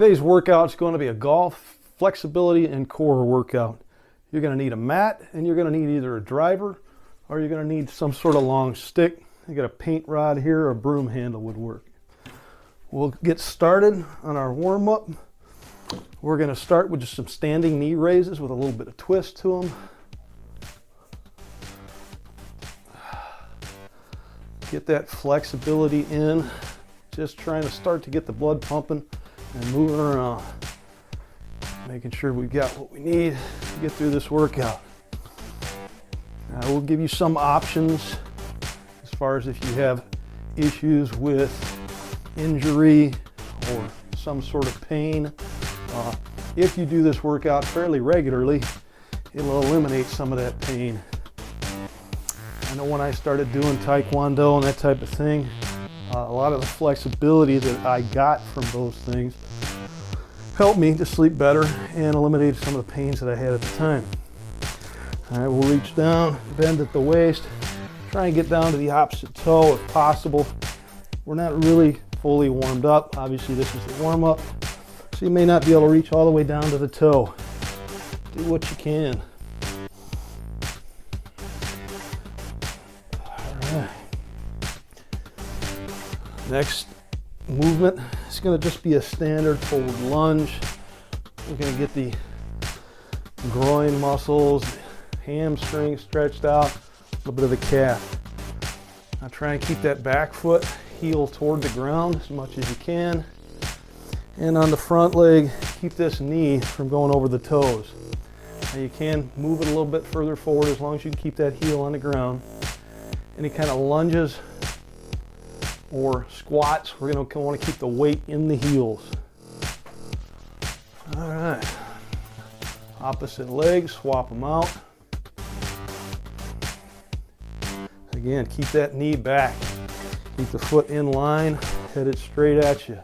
Today's workout is going to be a golf flexibility and core workout. You're going to need a mat, and you're going to need either a driver or you're going to need some sort of long stick. You got a paint rod here or a broom handle would work. We'll get started on our warm-up. We're going to start with just some standing knee raises with a little bit of twist to them. Get that flexibility in. Just trying to start to get the blood pumping and moving around. Making sure we've got what we need to get through this workout. Now we'll give you some options as far as if you have issues with injury or some sort of pain. If you do this workout fairly regularly, it'll eliminate some of that pain. I know when I started doing Taekwondo and that type of thing, a lot of the flexibility that I got from those things helped me to sleep better and eliminated some of the pains that I had at the time. All right, we'll reach down, bend at the waist, try and get down to the opposite toe if possible. We're not really fully warmed up. Obviously, this is the warm-up, so you may not be able to reach all the way down to the toe. Do what you can. All right. Next movement is going to just be a standard forward lunge. We're going to get the groin muscles, hamstring stretched out, a little bit of the calf. Now try and keep that back foot heel toward the ground as much as you can. And on the front leg, keep this knee from going over the toes. Now you can move it a little bit further forward as long as you can keep that heel on the ground. Any kind of lunges or squats, we're going to want to keep the weight in the heels. All right. Opposite leg, swap them out. Again, keep that knee back. Keep the foot in line, headed straight at you.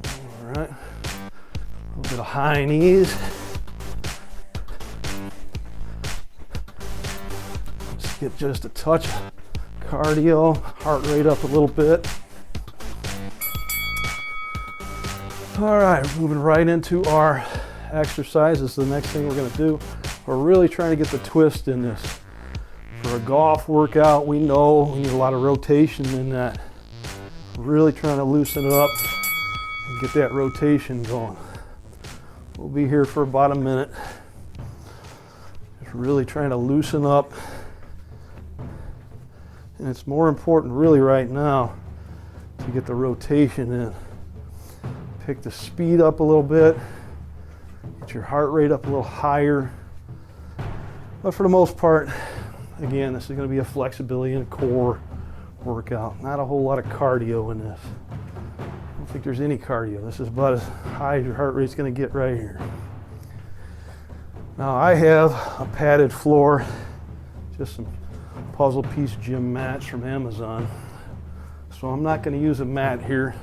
All right. A little bit of high knees. Let's get just a touch of cardio, heart rate up a little bit. All right, moving right into our exercises. The next thing we're going to do, we're really trying to get the twist in this. For a golf workout, we know we need a lot of rotation in that. Really trying to loosen it up and get that rotation going. We'll be here for about a minute. Just really trying to loosen up. And it's more important really right now to get the rotation in. Pick the speed up a little bit. Get your heart rate up a little higher. But for the most part, again, this is going to be a flexibility and core workout. Not a whole lot of cardio in this. I don't think there's any cardio. This is about as high as your heart rate's going to get right here. Now I have a padded floor, just some puzzle piece gym mats from Amazon. So I'm not going to use a mat here,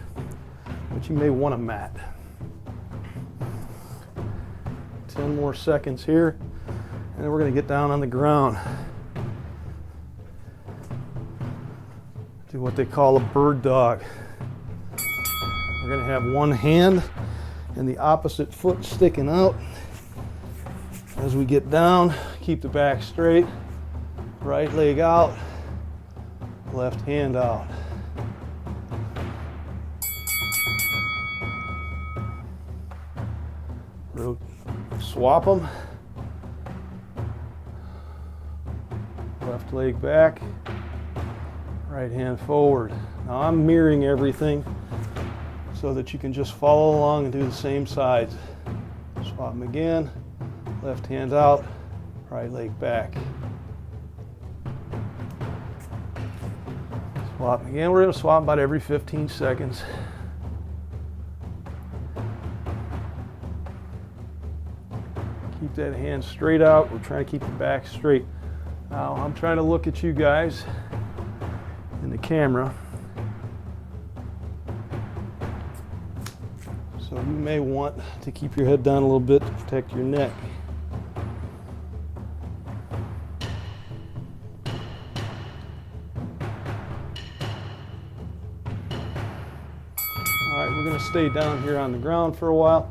but you may want a mat. 10 more seconds here, and then we're going to get down on the ground. Do what they call a bird dog. We're going to have one hand and the opposite foot sticking out. As we get down, keep the back straight. Right leg out, left hand out. Swap them. Left leg back, right hand forward. Now I'm mirroring everything so that you can just follow along and do the same sides. Swap them again, left hand out, right leg back. Swap again. We're going to swap about every 15 seconds. Keep that hand straight out. We're trying to keep the back straight. Now I'm trying to look at you guys in the camera. So you may want to keep your head down a little bit to protect your neck. stay down here on the ground for a while.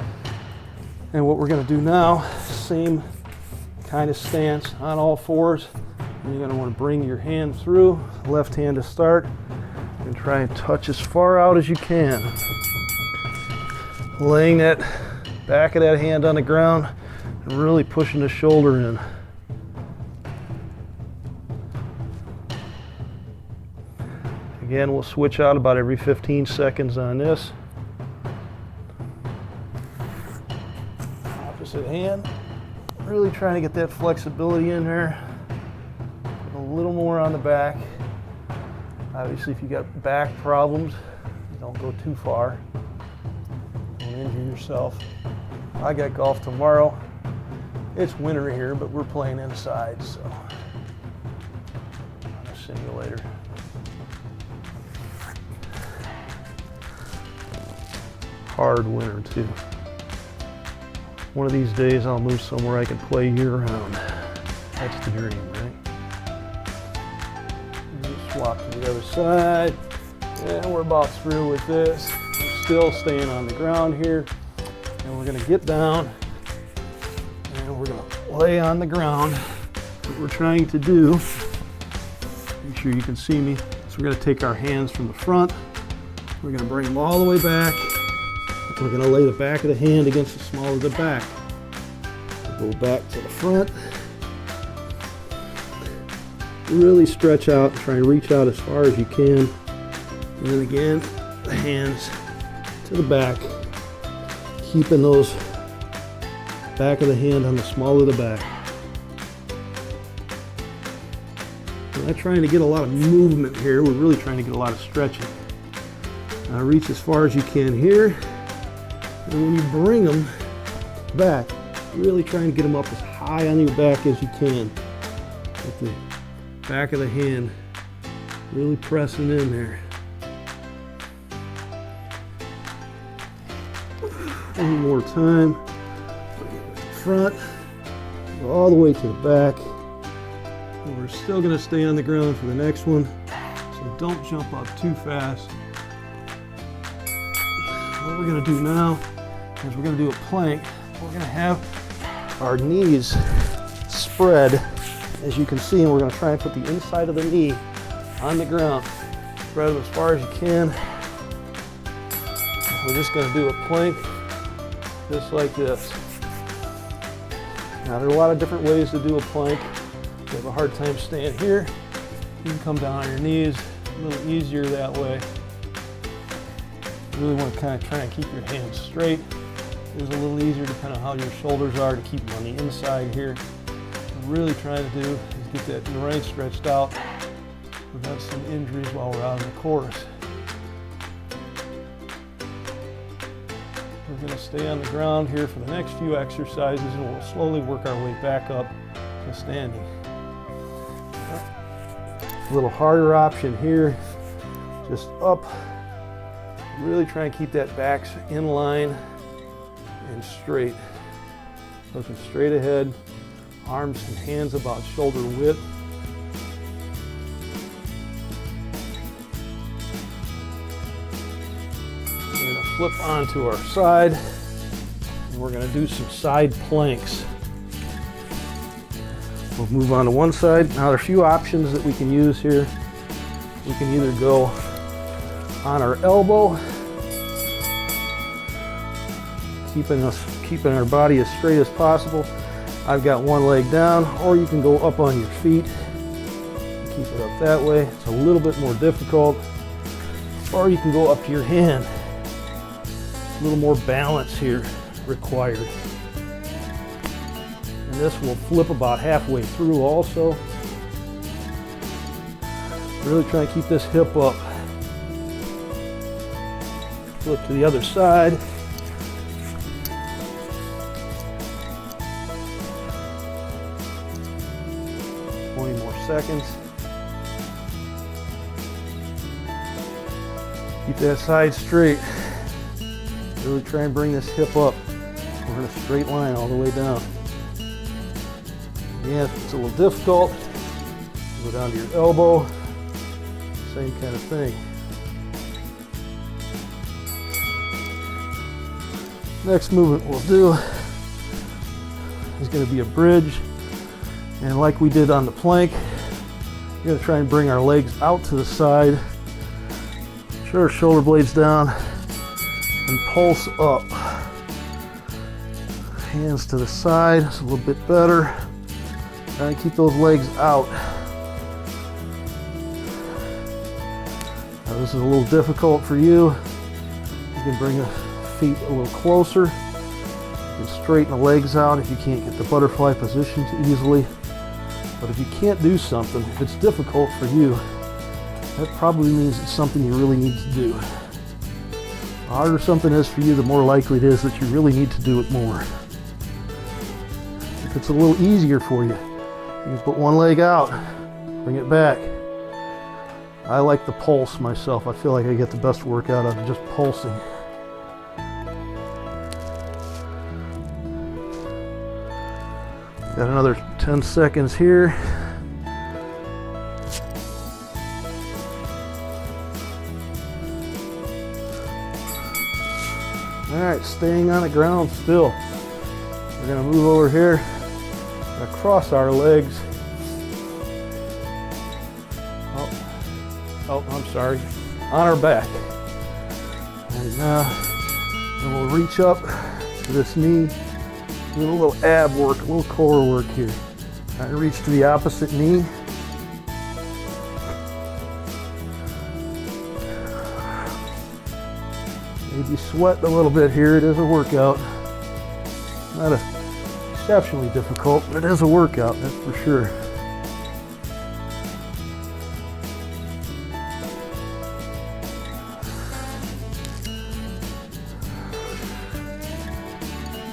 And what we're going to do now, same kind of stance on all fours. And you're going to want to bring your hand through, left hand to start, and try and touch as far out as you can. Laying that back of that hand on the ground and really pushing the shoulder in. Again, we'll switch out about every 15 seconds on this. Opposite hand. Really trying to get that flexibility in there. A little more on the back. Obviously, if you got back problems, don't go too far. Don't injure yourself. I got golf tomorrow. It's winter here, but we're playing inside, so on a simulator. Hard winter too. One of these days I'll move somewhere I can play year-round. That's the dream, right? Swap to the other side. And we're about through with this. We're still staying on the ground here. And we're gonna get down and we're gonna lay on the ground. What we're trying to do, make sure you can see me. So we're gonna take our hands from the front. We're gonna bring them all the way back. We're going to lay the back of the hand against the small of the back. We'll go back to the front. Really stretch out, try and reach out as far as you can. And then again, the hands to the back. Keeping those back of the hand on the small of the back. We're not trying to get a lot of movement here. We're really trying to get a lot of stretching. Now reach as far as you can here. And when you bring them back, really try and get them up as high on your back as you can. With the back of the hand really pressing in there. One more time. Front, go all the way to the back. And we're still going to stay on the ground for the next one. So don't jump up too fast. What we're going to do now is we're going to do a plank. We're going to have our knees spread, as you can see, and we're going to try and put the inside of the knee on the ground. Spread them as far as you can. We're just going to do a plank just like this. Now, there are a lot of different ways to do a plank. If you have a hard time staying here, you can come down on your knees. A little easier that way. You really want to kind of try and keep your hands straight. It's a little easier depending on how your shoulders are to keep them on the inside here. What we're really trying to do is get that groin stretched out, prevent some injuries while we're out on the course. We're going to stay on the ground here for the next few exercises, and we'll slowly work our way back up to standing. A little harder option here, just up. Really try and keep that back in line and straight. Looking straight ahead, arms and hands about shoulder width. We're going to flip onto our side, and we're going to do some side planks. We'll move on to one side. Now there are a few options that we can use here. We can either go on our elbow, keeping our body as straight as possible. I've got one leg down, or you can go up on your feet. Keep it up that way. It's a little bit more difficult. Or you can go up to your hand. A little more balance here required. And this will flip about halfway through also. Really try and keep this hip up. Flip to the other side. Seconds. Keep that side straight. Really try and bring this hip up. We're in a straight line all the way down. Yeah, if it's a little difficult, go down to your elbow. Same kind of thing. Next movement we'll do is going to be a bridge. And like we did on the plank, we're going to try and bring our legs out to the side. Shut our shoulder blades down and pulse up. Hands to the side, it's a little bit better. Try and keep those legs out. Now this is a little difficult for you. You can bring the feet a little closer. You can straighten the legs out if you can't get the butterfly position too easily. But if you can't do something, if it's difficult for you, that probably means it's something you really need to do. The harder something is for you, the more likely it is that you really need to do it more. If it's a little easier for you, you can put one leg out, bring it back. I like the pulse myself. I feel like I get the best workout out of just pulsing. Got another 10 seconds here. All right, staying on the ground still. We're gonna move over here, gonna cross our legs. Oh, I'm sorry, on our back. And then we'll reach up to this knee, do a little ab work, a little core work here. Try to reach to the opposite knee. Maybe sweat a little bit here. It is a workout. Not exceptionally difficult, but it is a workout, that's for sure.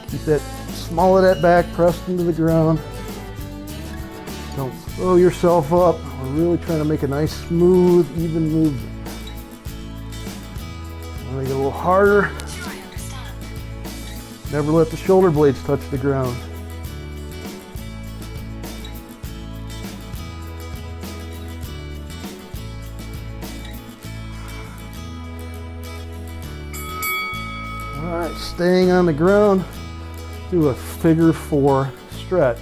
Keep that small of that back pressed into the ground. Don't throw yourself up. We're really trying to make a nice, smooth, even movement. Make it a little harder. Never let the shoulder blades touch the ground. All right, staying on the ground, do a figure 4 stretch.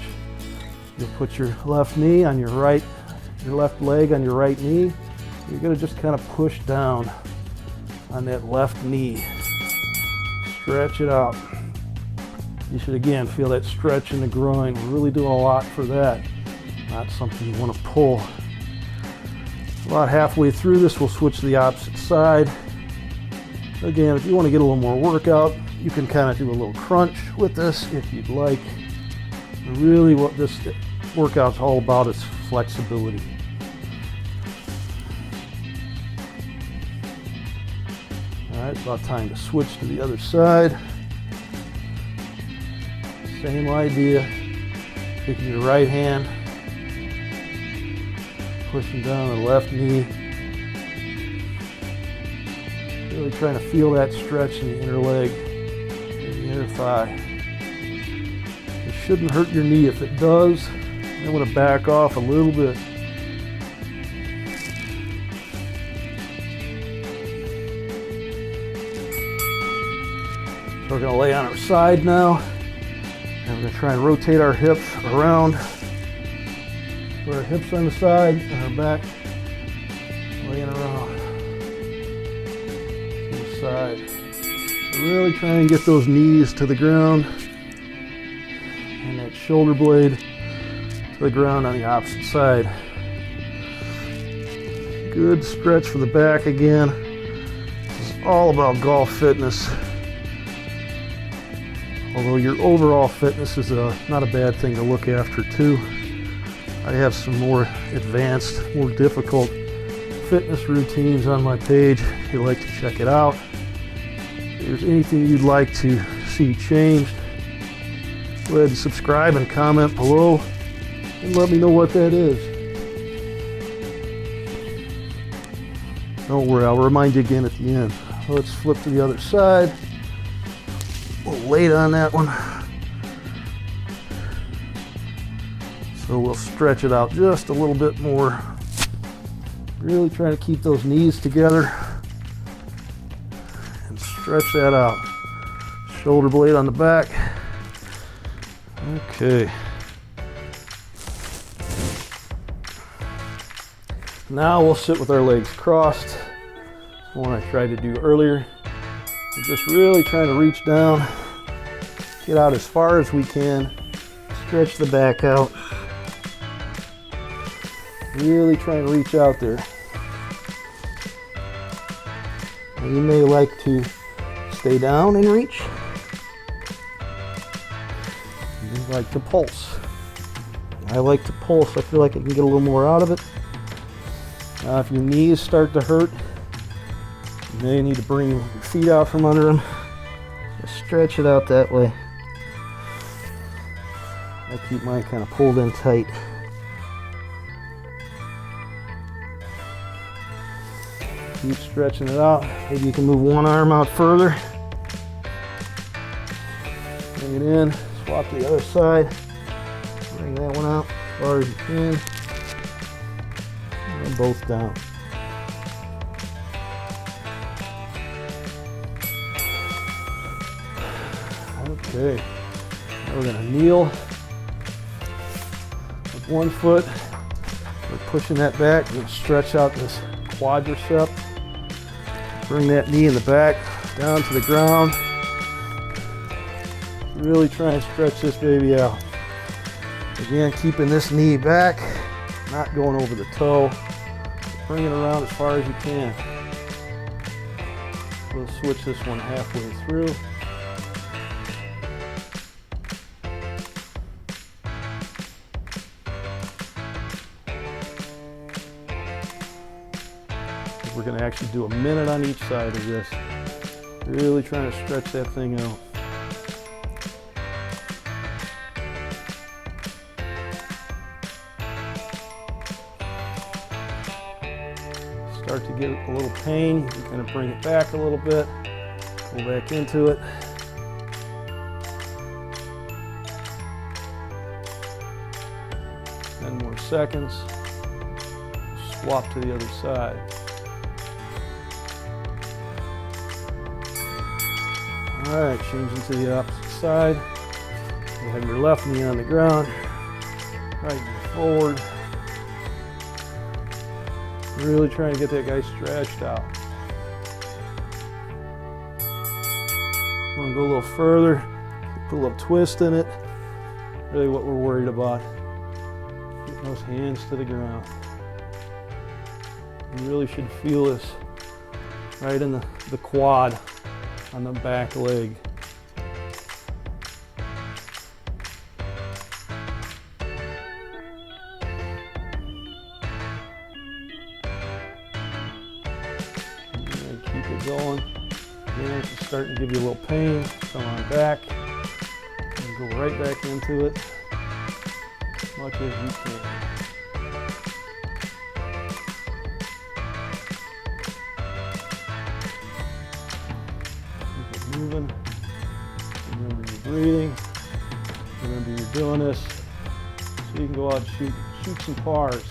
You'll put your left knee on your left leg on your right knee. You're gonna just kind of push down on that left knee. Stretch it out. You should again feel that stretch in the groin. We're really doing a lot for that. Not something you want to pull. About halfway through this, we'll switch to the opposite side. Again, if you want to get a little more workout, you can kind of do a little crunch with this if you'd like. Really what this workout's all about is flexibility. All right, it's about time to switch to the other side. Same idea. Taking your right hand, pushing down the left knee. Really trying to feel that stretch in the inner leg, in the inner thigh. It shouldn't hurt your knee. If it does, I'm going to back off a little bit. So we're going to lay on our side now. And we're going to try and rotate our hips around. Put our hips on the side and our back laying around to the side. Really try and get those knees to the ground and that shoulder blade to the ground on the opposite side. Good stretch for the back again. This is all about golf fitness. Although your overall fitness is not a bad thing to look after too. I have some more advanced, more difficult fitness routines on my page if you'd like to check it out. If there's anything you'd like to see changed, go ahead and subscribe and comment below and let me know what that is. Don't worry, I'll remind you again at the end. Let's flip to the other side. A little late on that one. So we'll stretch it out just a little bit more. Really trying to keep those knees together and stretch that out. shoulder blade on the back. Okay. Now we'll sit with our legs crossed. The one I tried to do earlier. We're just really trying to reach down, get out as far as we can, stretch the back out. Really trying to reach out there. Now you may like to stay down and reach. You like to pulse. I like to pulse. I feel like I can get a little more out of it. If your knees start to hurt, you may need to bring your feet out from under them. Just stretch it out that way. I keep mine kind of pulled in tight. Keep stretching it out. Maybe you can move one arm out further. Bring it in. Swap to the other side. Bring that one out as far as you can. And both down. Okay. Now we're going to kneel with one foot. We're pushing that back. We're going to stretch out this quadricep. Bring that knee in the back down to the ground. Really try and stretch this baby out. Again, keeping this knee back, not going over the toe. Bring it around as far as you can. We'll switch this one halfway through. We're going to actually do a minute on each side of this. Really trying to stretch that thing out. Start to get a little pain, you kind of bring it back a little bit, pull back into it. Ten more seconds. Swap to the other side. All right, changing to the opposite side. You have your left knee on the ground, right knee forward. Really trying to get that guy stretched out. Want to go a little further, put a little twist in it. Really what we're worried about. Getting those hands to the ground. You really should feel this right in the quad on the back leg. And keep it going. Again, it's starting to give you a little pain. Come on back. And go right back into it as much as you can. Moving. Remember you're breathing. Remember you're doing this so you can go out and shoot some pars.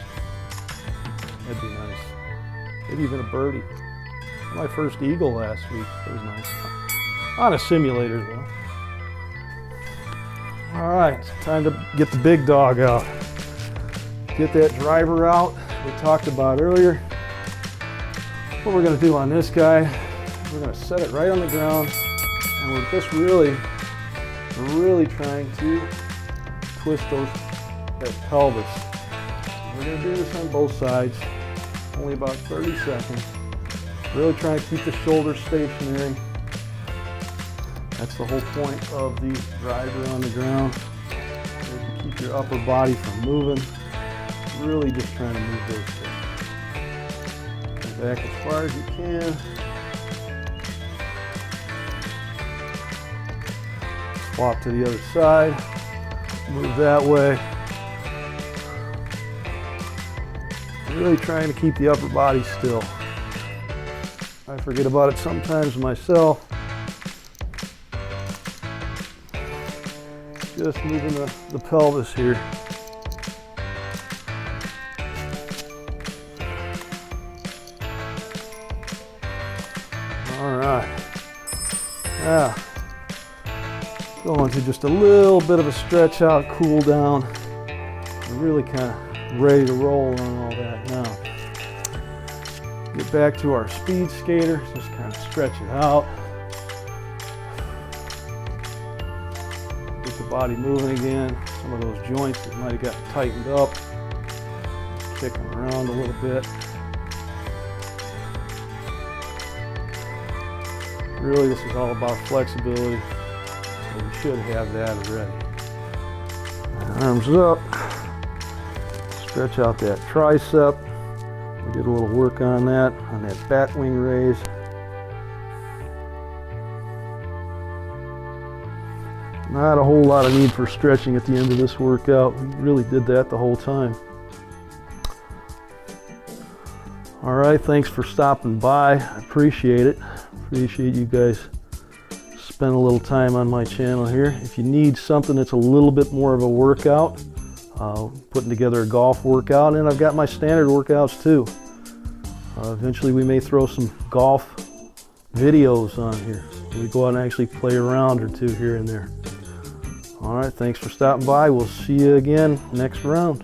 That'd be nice. Maybe even a birdie. My first eagle last week. It was nice. On a simulator though. All right, time to get the big dog out. Get that driver out we talked about earlier. What we're going to do on this guy, we're going to set it right on the ground. And we're just really trying to twist that pelvis. We're going to do this on both sides, only about 30 seconds. Really trying to keep the shoulders stationary. That's the whole point of the driver on the ground, is to keep your upper body from moving. Really just trying to move those things. Go back as far as you can. Swap to the other side, move that way. Really trying to keep the upper body still. I forget about it sometimes myself. Just moving the pelvis here. All right. Now, Going to just a little bit of a stretch out, cool down. We're really kind of ready to roll on all that now. Get back to our speed skater, just kind of stretch it out. Get the body moving again. Some of those joints that might have gotten tightened up. Kick them around a little bit. Really, this is all about flexibility, so we should have that already. Arms up. Stretch out that tricep. We did a little work on that bat wing raise. Not a whole lot of need for stretching at the end of this workout. We really did that the whole time. All right, thanks for stopping by. I appreciate it. Appreciate you guys spend a little time on my channel here. If you need something that's a little bit more of a workout, putting together a golf workout, and I've got my standard workouts too. Eventually we may throw some golf videos on here. We go out and actually play a round or two here and there. All right, thanks for stopping by. We'll see you again next round.